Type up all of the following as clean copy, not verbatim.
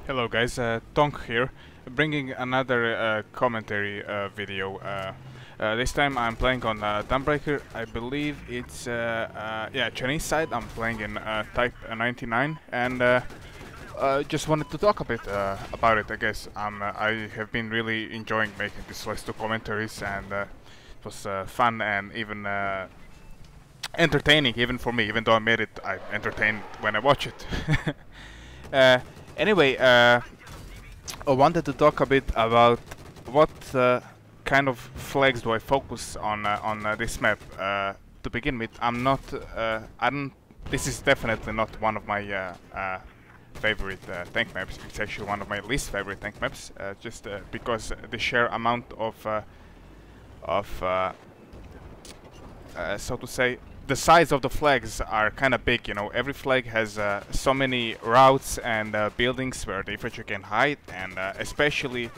Hello guys, Tonk here, bringing another commentary video. This time I'm playing on Dawnbreaker. I believe it's yeah, Chinese side. I'm playing in Type 99, and just wanted to talk a bit about it. I guess I have been really enjoying making these last two commentaries, and it was fun and even entertaining, even for me. Even though I made it, I'm entertained when I watch it. Anyway, I wanted to talk a bit about what kind of flags do I focus on this map. To begin with, I don't. This is definitely not one of my favorite tank maps. It's actually one of my least favorite tank maps, just because the sheer amount of so to say, the size of the flags are kind of big. You know, every flag has so many routes and buildings where the infantry can hide, and especially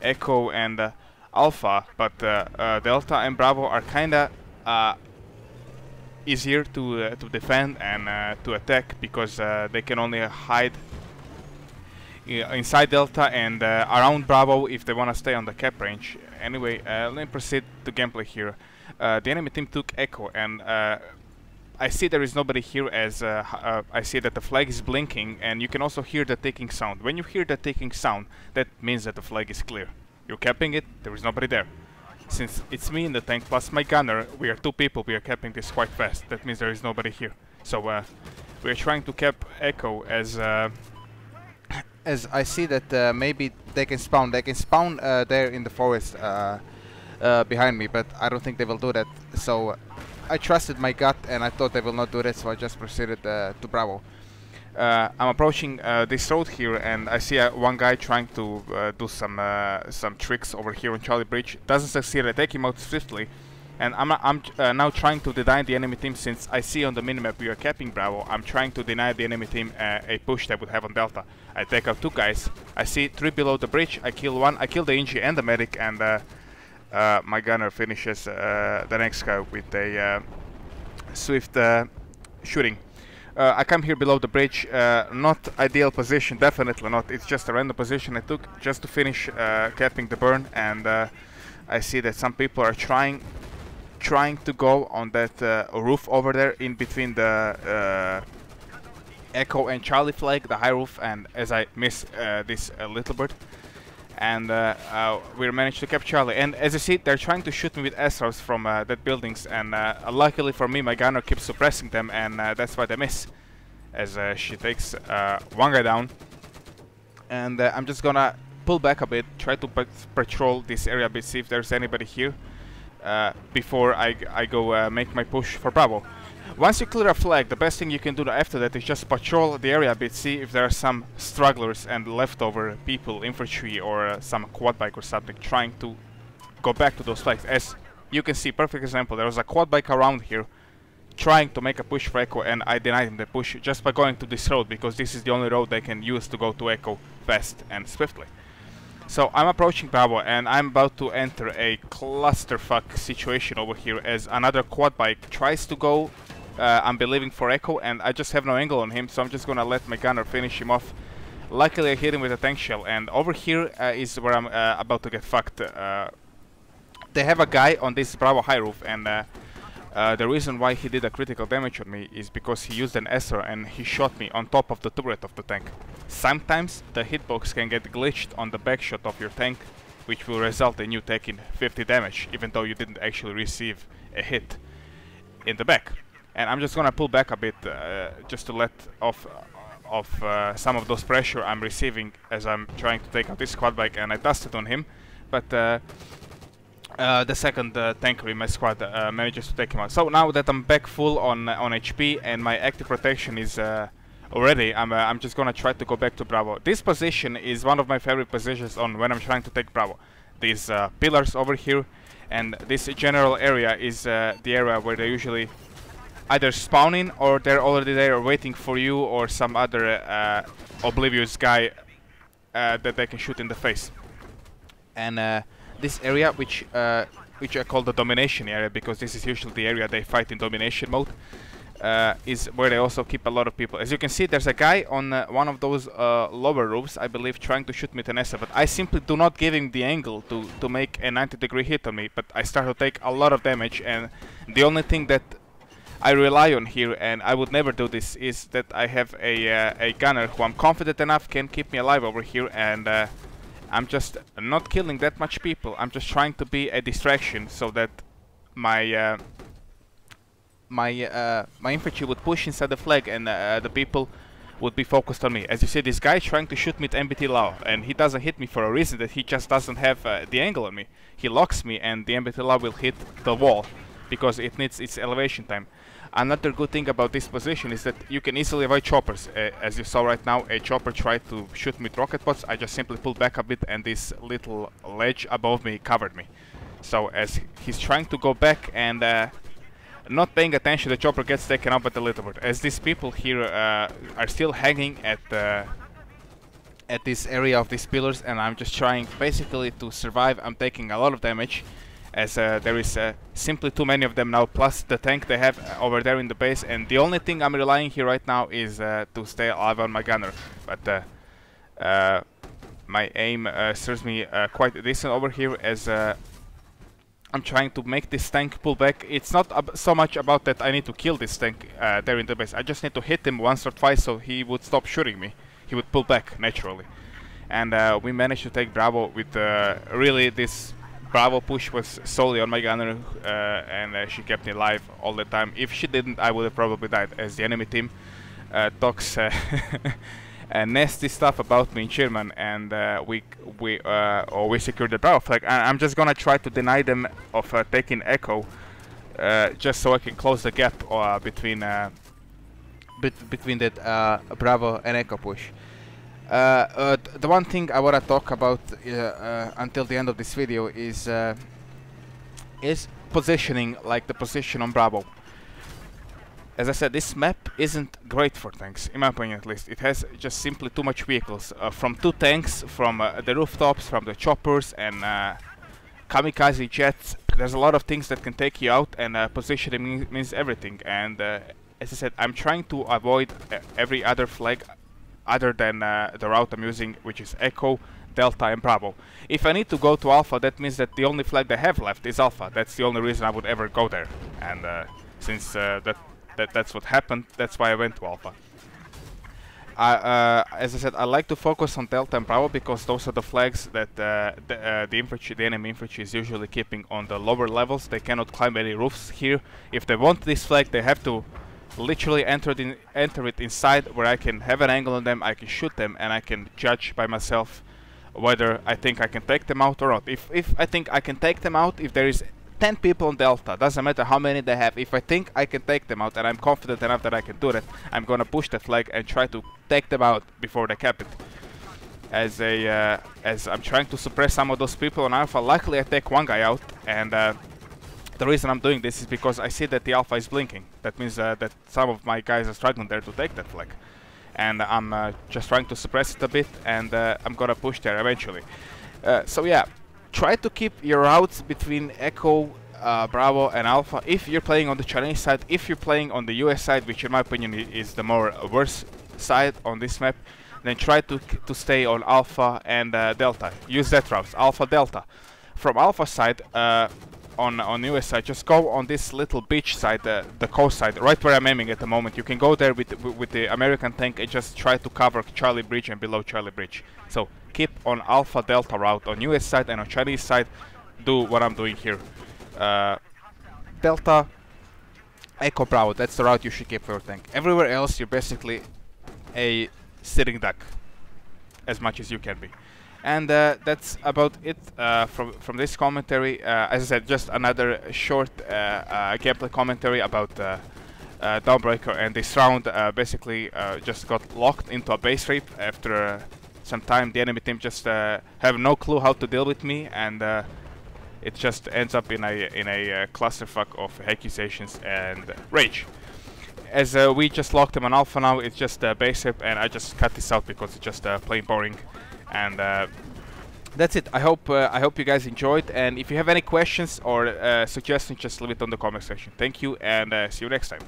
Echo and Alpha, but Delta and Bravo are kind of easier to defend and to attack, because they can only hide inside Delta and around Bravo if they want to stay on the cap range. Anyway, let me proceed to gameplay here. The enemy team took Echo, and I see there is nobody here, as I see that the flag is blinking, and you can also hear the ticking sound. When you hear the ticking sound, that means that the flag is clear. You're capping it, there is nobody there. Since it's me in the tank plus my gunner, we are two people, we are capping this quite fast. That means there is nobody here. So we are trying to cap Echo, as I see that maybe they can spawn. They can spawn there in the forest behind me, but I don't think they will do that. So I trusted my gut, and I thought they will not do that, so I just proceeded to Bravo. I'm approaching this road here, and I see one guy trying to do some tricks over here on Charlie Bridge. Doesn't succeed. I take him out swiftly, and I'm now trying to deny the enemy team. Since I see on the minimap we are capping Bravo, I'm trying to deny the enemy team a push they would have on Delta. I take out two guys. I see three below the bridge. I kill one. I kill the Inji and the medic, and my gunner finishes the next guy with a swift shooting. I come here below the bridge. Not ideal position, definitely not. It's just a random position I took just to finish capping the burn, and I see that some people are trying to go on that roof over there in between the Echo and Charlie flag, the high roof, and as I miss this little bird, and we managed to cap Charlie. And as you see, they're trying to shoot me with SRs from that buildings, and luckily for me, my gunner keeps suppressing them, and that's why they miss, as she takes one guy down. And I'm just gonna pull back a bit, try to patrol this area a bit, see if there's anybody here before I go make my push for Bravo. Once you clear a flag, the best thing you can do after that is just patrol the area a bit, see if there are some stragglers and leftover people, infantry or some quad bike or something, trying to go back to those flags. As you can see, perfect example, there was a quad bike around here trying to make a push for Echo, and I denied him the push just by going to this road, because this is the only road they can use to go to Echo fast and swiftly. So I'm approaching Bravo, and I'm about to enter a clusterfuck situation over here, as another quad bike tries to go I'm believing for Echo, and I just have no angle on him, so I'm just gonna let my gunner finish him off. Luckily I hit him with a tank shell, and over here is where I'm about to get fucked. They have a guy on this Bravo high roof, and the reason why he did a critical damage on me is because he used an SR and he shot me on top of the turret of the tank. Sometimes the hitbox can get glitched on the back shot of your tank, which will result in you taking 50 damage, even though you didn't actually receive a hit in the back. And I'm just gonna pull back a bit, just to let off some of those pressure I'm receiving as I'm trying to take out this quad bike, and I dusted on him, but the second tanker in my squad manages to take him out. So now that I'm back full on HP and my active protection is already, I'm just gonna try to go back to Bravo. This position is one of my favorite positions on when I'm trying to take Bravo. These pillars over here, and this general area is the area where they usually either spawning, or they're already there waiting for you or some other oblivious guy that they can shoot in the face. And this area, which I call the domination area, because this is usually the area they fight in domination mode, is where they also keep a lot of people. As you can see, there's a guy on one of those lower roofs, I believe, trying to shoot me with an Nessa, but I simply do not give him the angle to make a 90-degree hit on me, but I start to take a lot of damage, and the only thing that I rely on here, and I would never do this, is that I have a gunner who I'm confident enough can keep me alive over here, and I'm just not killing that much people. I'm just trying to be a distraction so that my my infantry would push inside the flag, and the people would be focused on me. As you see, this guy is trying to shoot me with MBT Lao, and he doesn't hit me for a reason, that he just doesn't have the angle on me. He locks me, and the MBT Lao will hit the wall because it needs its elevation time. Another good thing about this position is that you can easily avoid choppers. As you saw right now, a chopper tried to shoot me with rocket pods. I just simply pulled back a bit, and this little ledge above me covered me. So as he's trying to go back and not paying attention, the chopper gets taken out by the little bird. As these people here are still hanging at this area of these pillars, and I'm just trying basically to survive. I'm taking a lot of damage, as there is simply too many of them now, plus the tank they have over there in the base, and the only thing I'm relying here right now is to stay alive on my gunner. But my aim serves me quite decent over here, as I'm trying to make this tank pull back. It's not so much about that I need to kill this tank there in the base. I just need to hit him once or twice so he would stop shooting me. He would pull back naturally. And we managed to take Bravo with really this Bravo push was solely on my gunner, and she kept me alive all the time. If she didn't, I would have probably died, as the enemy team talks nasty stuff about me in German, and we secured the Bravo flag. I'm just gonna try to deny them of taking Echo, just so I can close the gap between that Bravo and Echo push. The one thing I want to talk about until the end of this video is positioning, like the position on Bravo. As I said, this map isn't great for tanks, in my opinion at least. It has just simply too much vehicles, from 2 tanks, from the rooftops, from the choppers, and kamikaze jets. There's a lot of things that can take you out, and positioning means everything. And as I said, I'm trying to avoid every other flag other than the route I'm using, which is Echo, Delta, and Bravo. If I need to go to Alpha, that means that the only flag they have left is Alpha. That's the only reason I would ever go there. And since that's what happened, that's why I went to Alpha. As I said, I like to focus on Delta and Bravo because those are the flags that the enemy infantry is usually keeping on the lower levels. They cannot climb any roofs here. If they want this flag, they have to literally enter it inside, where I can have an angle on them, I can shoot them, and I can judge by myself whether I think I can take them out or not. If I think I can take them out, if there is 10 people on Delta, doesn't matter how many they have, if I think I can take them out and I'm confident enough that I can do that, I'm gonna push the flag and try to take them out before they cap it. As I'm trying to suppress some of those people on Alpha, luckily I take one guy out, and the reason I'm doing this is because I see that the Alpha is blinking. That means that some of my guys are struggling there to take that flag. And I'm just trying to suppress it a bit, and I'm gonna push there eventually. So yeah, try to keep your routes between Echo, Bravo, and Alpha if you're playing on the Chinese side. If you're playing on the US side, which in my opinion is the more worse side on this map, then try to stay on Alpha and Delta. Use that route, Alpha, Delta. From Alpha side, on US side, just go on this little beach side, the coast side, right where I'm aiming at the moment. You can go there with the American tank and just try to cover Charlie Bridge and below Charlie Bridge. So keep on Alpha Delta route on US side, and on Chinese side do what I'm doing here. Delta, Echo, Bravo, that's the route you should keep for your tank. Everywhere else you're basically a sitting duck, as much as you can be. And that's about it from this commentary. As I said, just another short gameplay commentary about Dawnbreaker, and this round basically just got locked into a base rape. After some time, the enemy team just have no clue how to deal with me, and it just ends up in a clusterfuck of accusations and rage. As we just locked them on Alpha now, it's just base rape, and I just cut this out because it's just plain boring. And that's it. I hope you guys enjoyed, and if you have any questions or suggestions, just leave it on the comment section. Thank you, and see you next time.